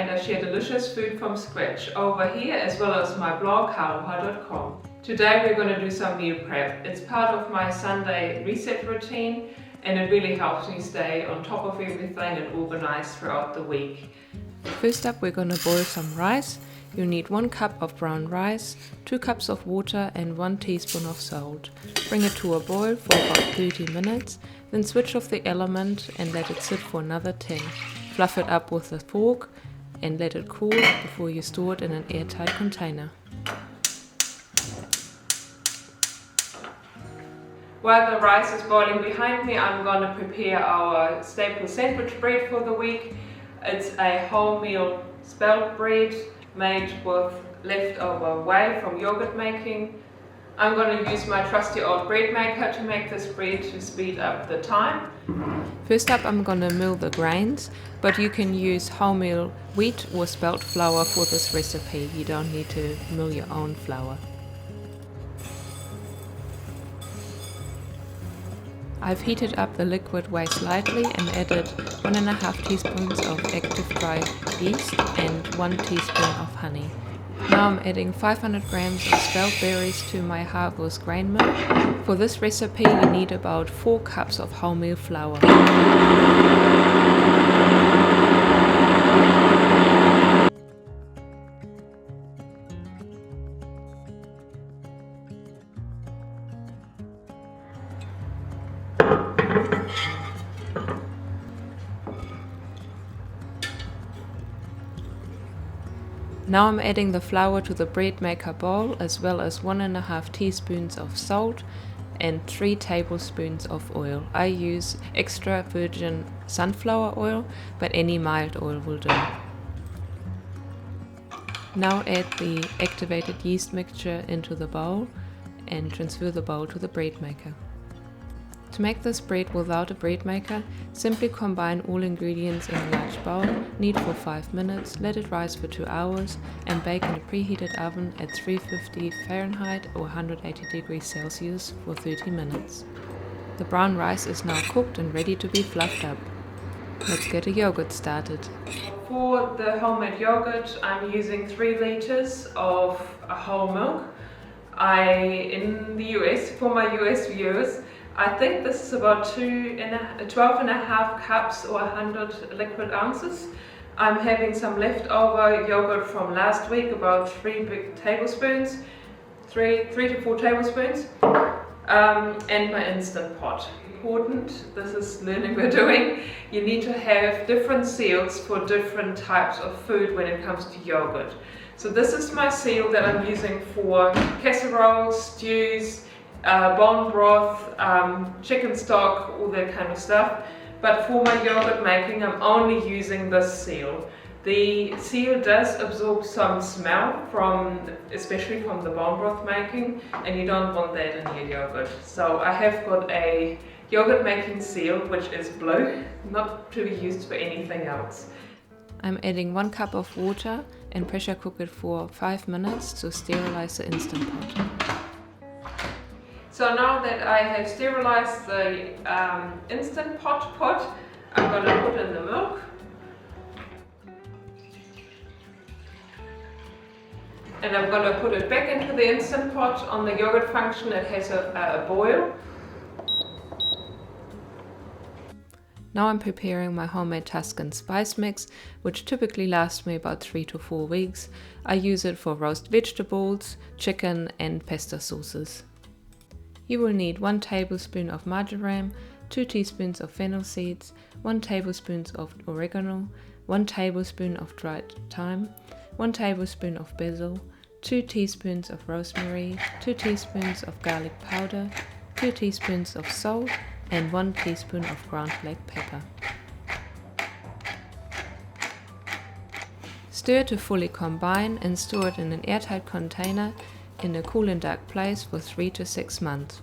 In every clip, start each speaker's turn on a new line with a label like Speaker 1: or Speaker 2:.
Speaker 1: and I share delicious food from scratch over here as well as my blog howha.com. Today we're going to do some meal prep. It's part of my Sunday reset routine and it really helps me stay on top of everything and organized throughout the week.
Speaker 2: First up, we're going to boil some rice. You need 1 cup of brown rice, 2 cups of water and 1 teaspoon of salt. Bring it to a boil for about 30 minutes, then switch off the element and let it sit for another 10. Fluff it up with a fork and let it cool before you store it in an airtight container.
Speaker 1: While the rice is boiling behind me, I'm going to prepare our staple sandwich bread for the week. It's a wholemeal spelt bread made with leftover whey from yogurt making. I'm going to use my trusty old bread maker to make this bread to speed up the time.
Speaker 2: First up, I'm going to mill the grains, but you can use wholemeal wheat or spelt flour for this recipe. You don't need to mill your own flour. I've heated up the liquid whey slightly and added 1.5 teaspoons of active dry yeast and 1 teaspoon of honey. Now I'm adding 500 grams of spelt berries to my Harvest grain mill. For this recipe you need about 4 cups of wholemeal flour. Now I'm adding the flour to the bread maker bowl as well as 1.5 teaspoons of salt and 3 tablespoons of oil. I use extra virgin sunflower oil, but any mild oil will do. Now add the activated yeast mixture into the bowl and transfer the bowl to the bread maker. To make this bread without a bread maker, simply combine all ingredients in a large bowl, knead for 5 minutes, let it rise for 2 hours and bake in a preheated oven at 350 Fahrenheit or 180 degrees Celsius for 30 minutes. The brown rice is now cooked and ready to be fluffed up. Let's get a yogurt started.
Speaker 1: For the homemade yogurt, I'm using 3 liters of whole milk. In the US, for my US viewers, I think this is about 12.5 cups or 100 liquid ounces. I'm having some leftover yogurt from last week, about 3 big tablespoons, 3 to 4 tablespoons, and my Instant Pot. Important, this is learning we're doing. You need to have different seals for different types of food when it comes to yogurt. So this is my seal that I'm using for casseroles, stews, bone broth, chicken stock, all that kind of stuff. But for my yogurt making, I'm only using this seal. The seal does absorb some smell especially from the bone broth making, and you don't want that in your yogurt. So I have got a yogurt making seal which is blue, not to be used for anything else.
Speaker 2: I'm adding 1 cup of water and pressure cook it for 5 minutes to sterilize the Instant Pot.
Speaker 1: So now that I have sterilized the Instant Pot, I'm going to put in the milk. And I'm going to put it back into the Instant Pot. On the yogurt function it has a boil.
Speaker 2: Now I'm preparing my homemade Tuscan Spice mix, which typically lasts me about 3 to 4 weeks. I use it for roast vegetables, chicken and pesto sauces. You will need 1 tablespoon of marjoram, 2 teaspoons of fennel seeds, 1 tablespoon of oregano, 1 tablespoon of dried thyme, 1 tablespoon of basil, 2 teaspoons of rosemary, 2 teaspoons of garlic powder, 2 teaspoons of salt, and 1 teaspoon of ground black pepper. Stir to fully combine and store it in an airtight container in a cool and dark place for 3 to 6 months.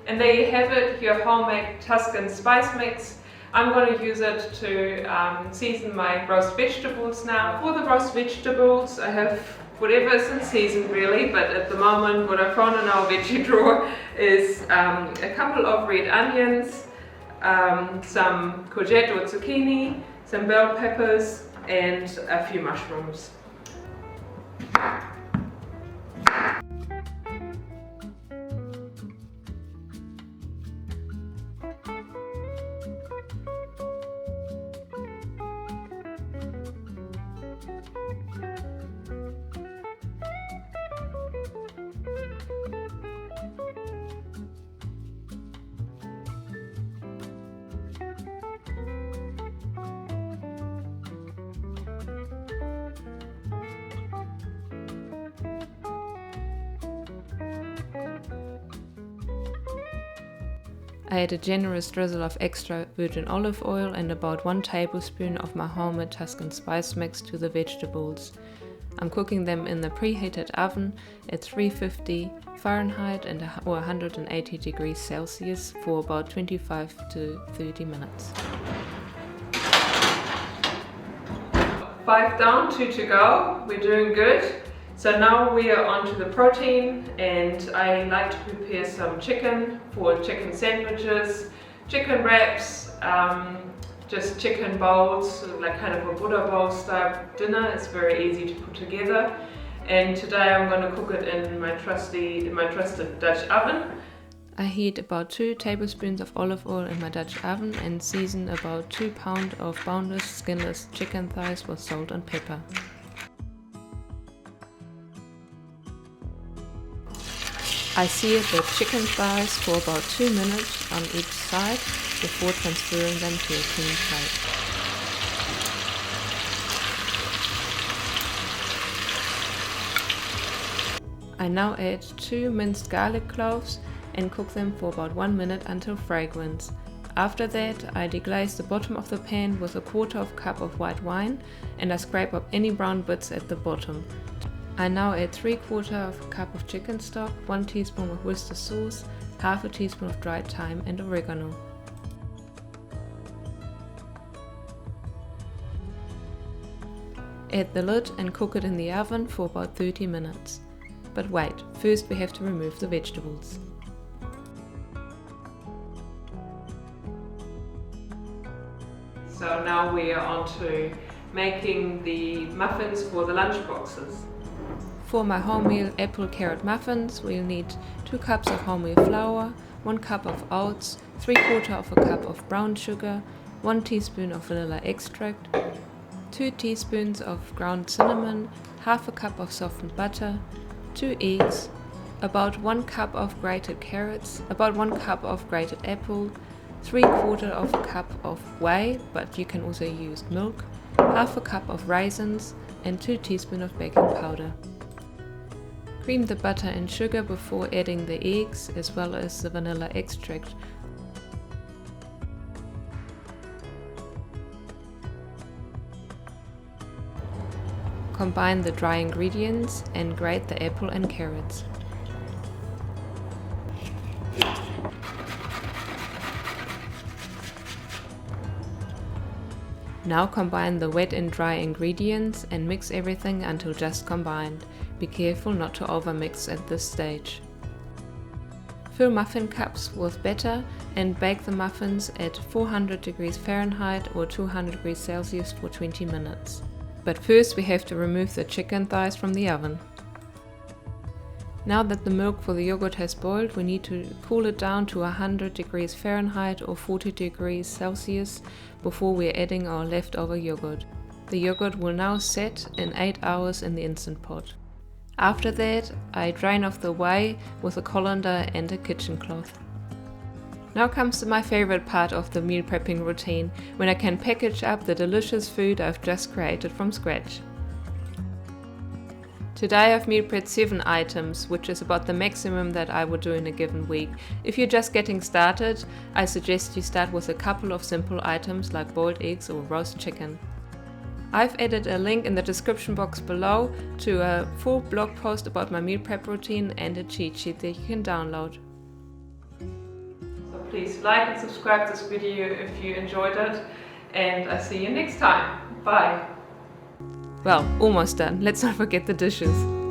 Speaker 1: And there you have it, your homemade Tuscan Spice mix. I'm going to use it to season my roast vegetables now. For the roast vegetables, I have whatever is in season really, but at the moment what I've found in our veggie drawer is a couple of red onions, some courgette or zucchini, some bell peppers and a few mushrooms.
Speaker 2: I add a generous drizzle of extra virgin olive oil and about 1 tablespoon of my homemade Tuscan Spice mix to the vegetables. I'm cooking them in the preheated oven at 350 Fahrenheit or 180 degrees Celsius for about 25 to 30 minutes.
Speaker 1: 5 down, 2 to go. We're doing good. So now we are on to the protein, and I like to prepare some chicken for chicken sandwiches, chicken wraps, just chicken bowls, like kind of a Buddha bowl style dinner. It's very easy to put together. And today I'm going to cook it in my trusted Dutch oven.
Speaker 2: I heat about 2 tablespoons of olive oil in my Dutch oven and season about 2 pounds of boneless, skinless chicken thighs with salt and pepper. I sear the chicken thighs for about 2 minutes on each side before transferring them to a clean plate. I now add 2 minced garlic cloves and cook them for about 1 minute until fragrance. After that, I deglaze the bottom of the pan with a 1/4 cup of white wine and I scrape up any brown bits at the bottom. I now add 3/4 cup of chicken stock, 1 teaspoon of Worcester sauce, 1/2 teaspoon of dried thyme and oregano. Add the lid and cook it in the oven for about 30 minutes. But wait, first we have to remove the vegetables.
Speaker 1: So now we are on to making the muffins for the lunch boxes.
Speaker 2: For my wholemeal apple carrot muffins, we'll need 2 cups of wholemeal flour, 1 cup of oats, 3/4 cup of brown sugar, 1 teaspoon of vanilla extract, 2 teaspoons of ground cinnamon, 1/2 cup of softened butter, 2 eggs, about 1 cup of grated carrots, about 1 cup of grated apple, 3/4 cup of whey, but you can also use milk, 1/2 cup of raisins and 2 teaspoons of baking powder. Cream the butter and sugar before adding the eggs as well as the vanilla extract. Combine the dry ingredients and grate the apple and carrots. Now combine the wet and dry ingredients and mix everything until just combined. Be careful not to overmix at this stage. Fill muffin cups with batter and bake the muffins at 400 degrees Fahrenheit or 200 degrees Celsius for 20 minutes. But first we have to remove the chicken thighs from the oven. Now that the milk for the yogurt has boiled, we need to cool it down to 100 degrees Fahrenheit or 40 degrees Celsius before we're adding our leftover yogurt. The yogurt will now set in 8 hours in the Instant Pot. After that, I drain off the whey with a colander and a kitchen cloth. Now comes to my favorite part of the meal prepping routine, when I can package up the delicious food I've just created from scratch. Today I've meal prepped 7 items, which is about the maximum that I would do in a given week. If you're just getting started, I suggest you start with a couple of simple items like boiled eggs or roast chicken. I've added a link in the description box below to a full blog post about my meal prep routine and a cheat sheet that you can download.
Speaker 1: So please like and subscribe this video if you enjoyed it, and I see you next time. Bye!
Speaker 2: Well, almost done. Let's not forget the dishes.